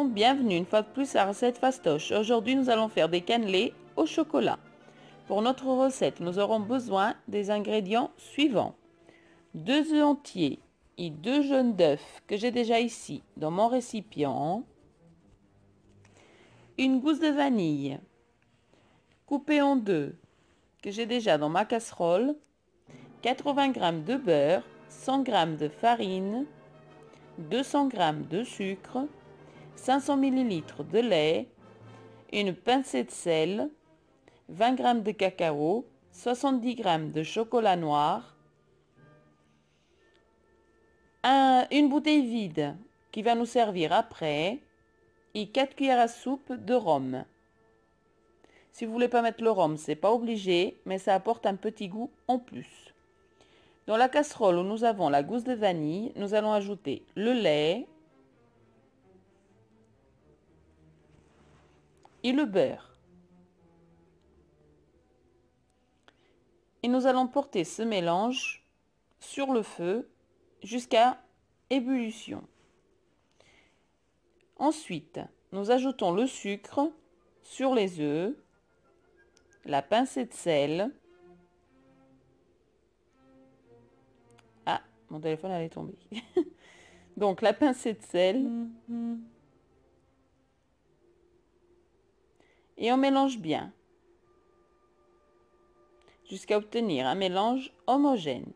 monde, bienvenue une fois de plus à Recette Fastoche. Aujourd'hui nous allons faire des cannelés au chocolat. Pour notre recette, nous aurons besoin des ingrédients suivants. 2 œufs entiers et 2 jaunes d'œufs que j'ai déjà ici dans mon récipient. Une gousse de vanille coupée en deux que j'ai déjà dans ma casserole. 80 g de beurre, 100 g de farine, 200 g de sucre, 500 ml de lait, une pincée de sel, 20 g de cacao, 70 g de chocolat noir, une bouteille vide qui va nous servir après et 4 cuillères à soupe de rhum. Si vous voulez pas mettre le rhum, c'est pas obligé, mais ça apporte un petit goût en plus. Dans la casserole où nous avons la gousse de vanille, nous allons ajouter le lait et le beurre. Et nous allons porter ce mélange sur le feu jusqu'à ébullition. Ensuite, nous ajoutons le sucre sur les œufs, la pincée de sel. Ah, mon téléphone allait tomber. Donc la pincée de sel. Et on mélange bien jusqu'à obtenir un mélange homogène.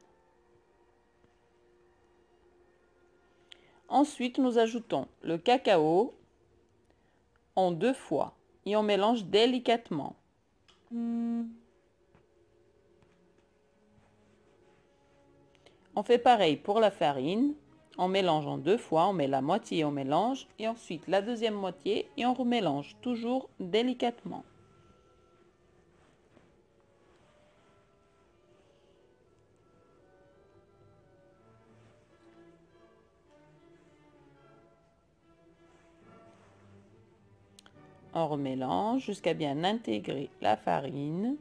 Ensuite, nous ajoutons le cacao en 2 fois et on mélange délicatement. On fait pareil pour la farine. On mélange en 2 fois, on met la moitié, on mélange et ensuite la deuxième moitié et on remélange toujours délicatement. On remélange jusqu'à bien intégrer la farine.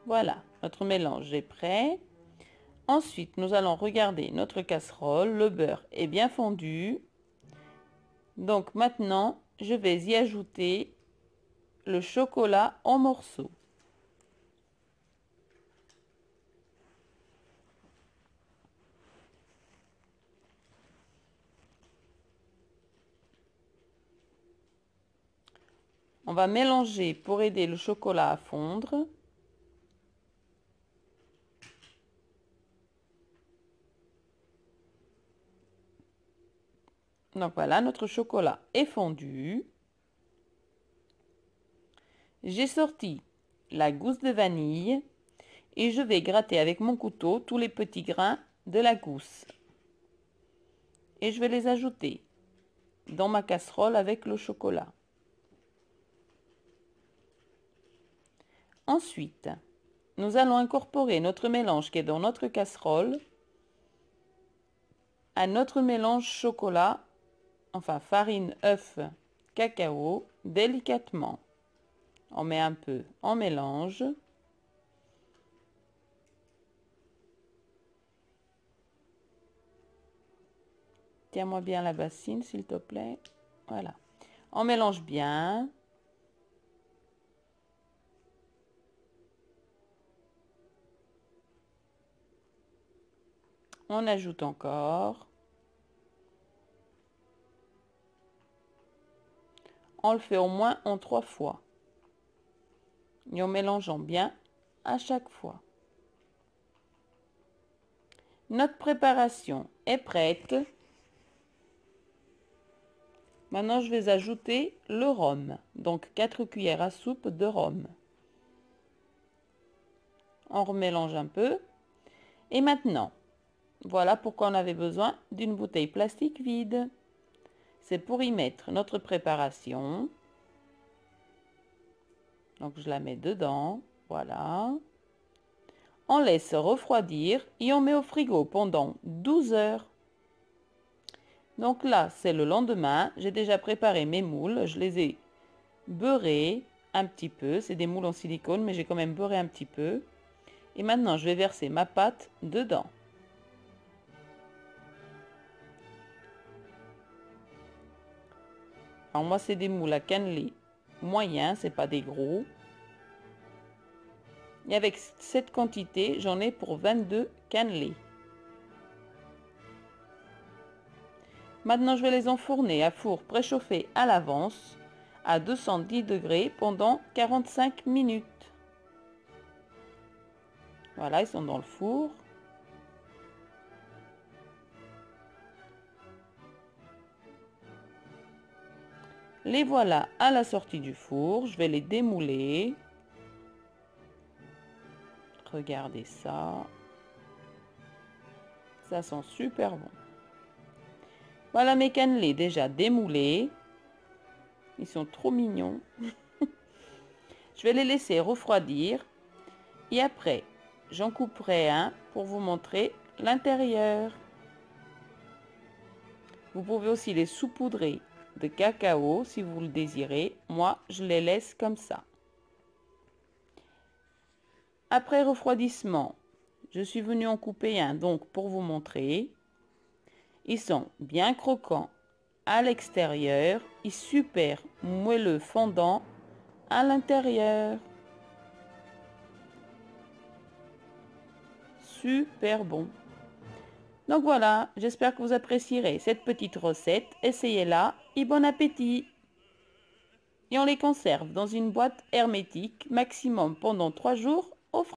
Voilà, notre mélange est prêt. Ensuite, nous allons regarder notre casserole. Le beurre est bien fondu. Donc maintenant, je vais y ajouter le chocolat en morceaux. On va mélanger pour aider le chocolat à fondre. Donc voilà, notre chocolat est fondu. J'ai sorti la gousse de vanille et je vais gratter avec mon couteau tous les petits grains de la gousse. Et je vais les ajouter dans ma casserole avec le chocolat. Ensuite, nous allons incorporer notre mélange qui est dans notre casserole à notre mélange chocolat, enfin farine, œuf, cacao, délicatement. On met un peu en mélange. Tiens-moi bien la bassine, s'il te plaît. Voilà. On mélange bien. On ajoute encore. On le fait au moins en 3 fois. Et en mélangeant bien à chaque fois. Notre préparation est prête. Maintenant, je vais ajouter le rhum. Donc 4 cuillères à soupe de rhum. On remélange un peu. Et maintenant, voilà pourquoi on avait besoin d'une bouteille plastique vide. C'est pour y mettre notre préparation. Donc je la mets dedans. Voilà. On laisse refroidir et on met au frigo pendant 12 heures. Donc là, c'est le lendemain. J'ai déjà préparé mes moules. Je les ai beurrés un petit peu. C'est des moules en silicone, mais j'ai quand même beurré un petit peu. Et maintenant, je vais verser ma pâte dedans. Alors moi c'est des moules à cannelé moyens, c'est pas des gros. Et avec cette quantité, j'en ai pour 22 cannelés. Maintenant, je vais les enfourner à four préchauffé à l'avance à 210 degrés pendant 45 minutes. Voilà, ils sont dans le four. Les voilà à la sortie du four. Je vais les démouler. Regardez ça. Ça sent super bon. Voilà mes cannelés déjà démoulés. Ils sont trop mignons. Je vais les laisser refroidir. Et après, j'en couperai un pour vous montrer l'intérieur. Vous pouvez aussi les saupoudrer de cacao si vous le désirez. Moi, je les laisse comme ça. Après refroidissement, je suis venue en couper un donc pour vous montrer. Ils sont bien croquants à l'extérieur et super moelleux fondant à l'intérieur. Super bon. Donc voilà, j'espère que vous apprécierez cette petite recette. Essayez-la et bon appétit! Et on les conserve dans une boîte hermétique maximum pendant 3 jours au frais.